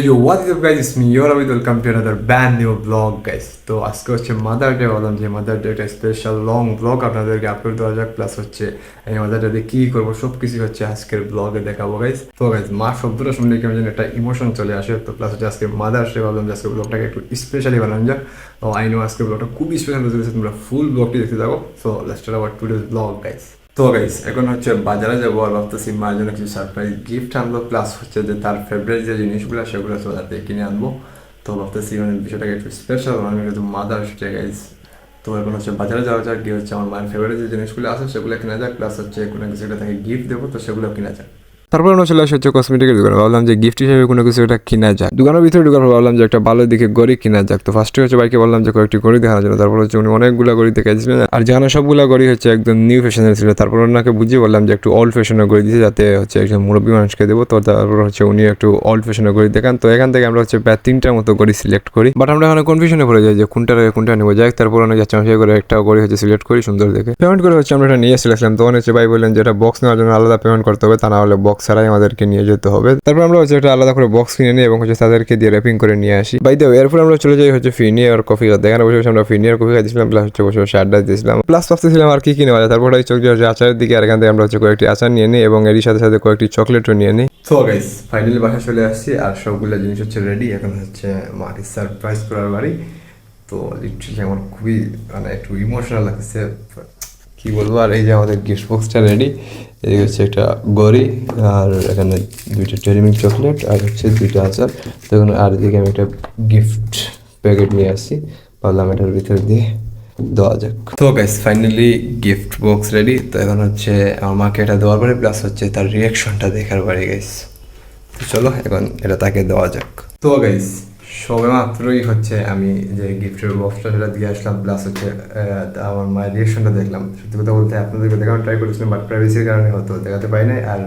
Yo, what is up guys? It's me, your Abid. Welcome to another brand new vlog guys. তো আজকে হচ্ছে mother day, বললাম যে mother day একটা special long blog আপনাদেরকে upload দেওয়া যাক, প্লাস হচ্ছে এই মাদার ডে কী করবো সব কিছু হচ্ছে আজকের ব্লগে দেখাবো গাইজ। তো গাইজ মা শব্দটা শুনলে কেমন যেন একটা ইমোশন চলে আসে। তো প্লাস হচ্ছে আজকে মাদার ডে, ভাবলাম যে আজকে ব্লগটাকে একটু স্পেশালি বানানো যাক। তো আই নো আজকে ব্লগটা খুবই স্পেশাল হতে চলেছে, তোমরা ফুল ব্লগটি দেখতে থাকো। So let's start our today's blog guys. তো গাইস এখন হচ্ছে বাজারে যাবো, আর ভাবতেছি মার জন্য কিছু সারপ্রাইজ গিফট আনবো, প্লাস হচ্ছে যে তার ফেভারিট যে জিনিসগুলো সেগুলো বাজার থেকে কিনে আনবো। তো ভাবতেছি মানে বিষয়টাকে একটু স্পেশাল বানানো, যেহেতু মাদার্স ডে গাইস। তো এখন হচ্ছে বাজারে যাওয়া যাক, গিয়ে হচ্ছে আমার মায়ের ফেভারিট যে জিনিসগুলো আছে সেগুলো কিনা যাক, প্লাস হচ্ছে কোনো কিছু একটা তাকে গিফট দেবো, তো সেগুলো কিনা যাক। তারপর আমরা চলে আসে হচ্ছে কসমেটিকের দোকানে, ভাবলাম যে গিফট হিসেবে কোনো কিছু একটা কিনা যায়। দোকানের ভিতরে ঢুকার পর ভাবলাম যে একটা ভালো দিকে গড়ি কিনা যাক। তো ফার্স্টে হচ্ছে বাইকে বললাম যে কয়েকটি গড়ি দেখানোর জন্য। তারপর হচ্ছে উনি অনেকগুলো গড়ি দেখাইছিলেন, আর যেখানে সবগুলো গড়ি হচ্ছে একদম নিউ ফ্যাশনের ছিল। তারপর ওনাকে বুঝিয়ে বললাম যে একটু ওল্ড ফ্যাশনের গড়ি দিতে, যাতে হচ্ছে একজন মুরব্বী মানুষকে দেবো। তো তারপর হচ্ছে উনি একটু ওল্ড ফ্যাশনের গড়ি দেখান। তো এখান থেকে আমরা হচ্ছে প্রায় 3টার মতো গড়ি সিলেক্ট করি, বাট আমরা এখানে কনফিউশনে পড়ে যাই যে কোনটা নেবো। যাই তারপর অনেক যাচ্ছে করে একটা গড়ি হচ্ছে সিলেক্ট করি সুন্দর দেখে। পেমেন্ট করে হচ্ছে আমরা এটা নিয়ে এসেছিলাম। তখন হচ্ছে ভাই বললেন যে এটা বক্স নেওয়ার জন্য আলাদা পেমেন্ট করতে হবে, তা না হলে বক্স ছাড়াই আমাদেরকে নিয়ে যেতে হবে। তারপর আমরা হচ্ছে একটা আলাদা করে বক্স কিনে নিই এবং হচ্ছে তাদেরকে দিয়ে র্যাপিং করে নিয়ে আসি। বাই দ্য ওয়ে, এরপর আমরা চলে যাই হচ্ছে ফিনি আর কফি খাতে। এখানে বসে বসে আমরা ফিনি আর কফি খাইছিলাম, প্লাস হচ্ছে বসে বসে আড্ডা দিয়েছিলাম, প্লাস ভাবতেছিলাম আর কি নেওয়া যায়। তারপর চোখ দিয়ে আচারের দিকে, আর এখান থেকে আমরা হচ্ছে কয়েকটি আচার নিয়ে নিই এবং এরই সাথে সাথে কয়েকটি চকলেটও নিয়ে নিই। তো গাইস ফাইনালি বাসায় চলে আসছি, আর সবগুলো জিনিস হচ্ছে রেডি। এখন হচ্ছে মাকে সারপ্রাইজ করার বাড়ি। তো লিটারালি আমার খুবই মানে একটু ইমোশনাল লাগছে, কি বলবো। আর এই যে আমাদের গিফট বক্সটা রেডি, এই হচ্ছে একটা গড়ি, আর এখানে 2টা ডেইরি মিল্ক চকলেট, আর হচ্ছে 2টা আচার। তখন আর এদিকে আমি একটা গিফট প্যাকেট নিয়ে আসছি, ভাবলাম এটার ভিতরে দিয়ে দেওয়া যাক। তো guys finally gift box ready. তো এখন হচ্ছে আমার মাকে এটা দেওয়ার পরে, প্লাস হচ্ছে তার রিয়াকশনটা দেখার পরে গাইস। তো চলো এখন এটা তাকে দেওয়া যাক। তো গাইস সবে মাত্রই হচ্ছে আমি যে গিফটের বক্সটা সেটা দিয়ে আসলাম, প্লাস হচ্ছে আমার মায়ের রিয়েকশনটা দেখলাম। সত্যি কথা বলতে আপনাদেরকে দেখানোর ট্রাই করেছিলাম, বাট প্রাইভেসির কারণে হয়তো দেখাতে পারি নাই। আর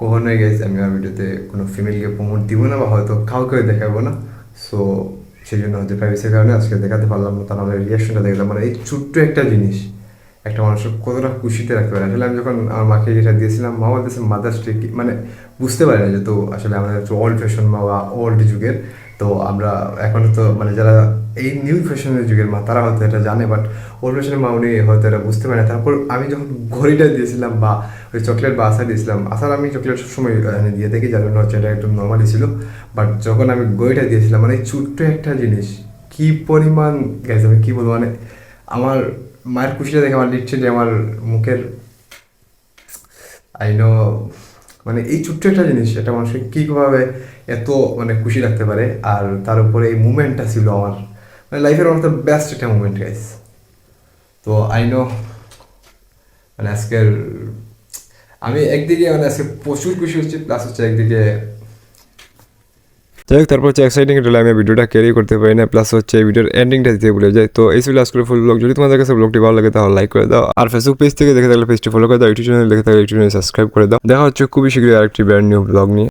কখনোই গেছে আমি আমার ভিডিওতে কোনো ফিমেলকে প্রমোট দিব না, বা হয়তো কাউকে দেখাবো না। সো সেই জন্য হচ্ছে প্রাইভেসির কারণে আজকে দেখাতে পারলাম না। তাহলে রিয়েকশনটা দেখলাম, মানে এই ছোট্ট একটা জিনিস একটা মানুষের কতটা খুশিতে রাখতে পারে। আসলে আমি যখন আমার মাকে যেটা দিয়েছিলাম, মা বলতেছে মাদার্স ডে, মানে বুঝতে পারি না যে তো আসলে আমাদের হচ্ছে ওল্ড ফ্যাশন বা ওল্ড যুগের। তো আমরা এখন তো মানে যারা এই নিউ ফ্যাশনের যুগের মা তারা হয়তো এটা জানে, বাট ওল্ড ফ্যাশনের মা উনি হয়তো এটা বুঝতে পারে না। তারপর আমি যখন ঘড়িটা দিয়েছিলাম বা ওই চকলেট বা আচার দিয়েছিলাম, আচার আমি চকলেট সবসময় দিয়ে থাকি, যার জন্য হচ্ছে এটা একটু নর্মালি ছিল। বাট যখন আমি ঘড়িটা দিয়েছিলাম, মানে এই ছোট্ট একটা জিনিস কি পরিমাণ গেছে, আমি কী বলবো, মানে আমার মায়ের খুশিটা দেখে আমার লিটারালি আমার মুখের আই নো, মানে এই ছোট্ট একটা জিনিস একটা মানুষকে কীভাবে এত মানে খুশি রাখতে পারে। আর তার উপরে এই মুমেন্টটা ছিল আমার মানে লাইফের ওয়ান অফ দ্য বেস্ট একটা মুমেন্ট গাইস। তো আই নো মানে আজকের আমি একদিকে মানে আজকে প্রচুর খুশি হচ্ছি, প্লাস হচ্ছে একদিকে যাই হোক। তারপর হচ্ছে এক্সাইটিং এটা আমি ভিডিওটা ক্যারি করতে পারি না, প্লাস হচ্ছে এই ভিডিওর এন্ডিংটা দিতে ভুলে যাই। তো এই ছিল আজকের ফুল ব্লগ। যদি তোমাদের কাছে ব্লগটি ভালো লাগে তাহলে লাইক করে দাও, আর ফেসবুক পেজ থেকে দেখে থাকলে পেজটি ফলো করে দাও, ইউটিউব চ্যানেল দেখে থাকলে ইউটিউব চ্যানেল সাবস্ক্রাইব করে দাও। দেখা হচ্ছে খুবই শীঘ্রই আরেকটি ব্র্যান্ড নিউ ব্লগ নিয়ে।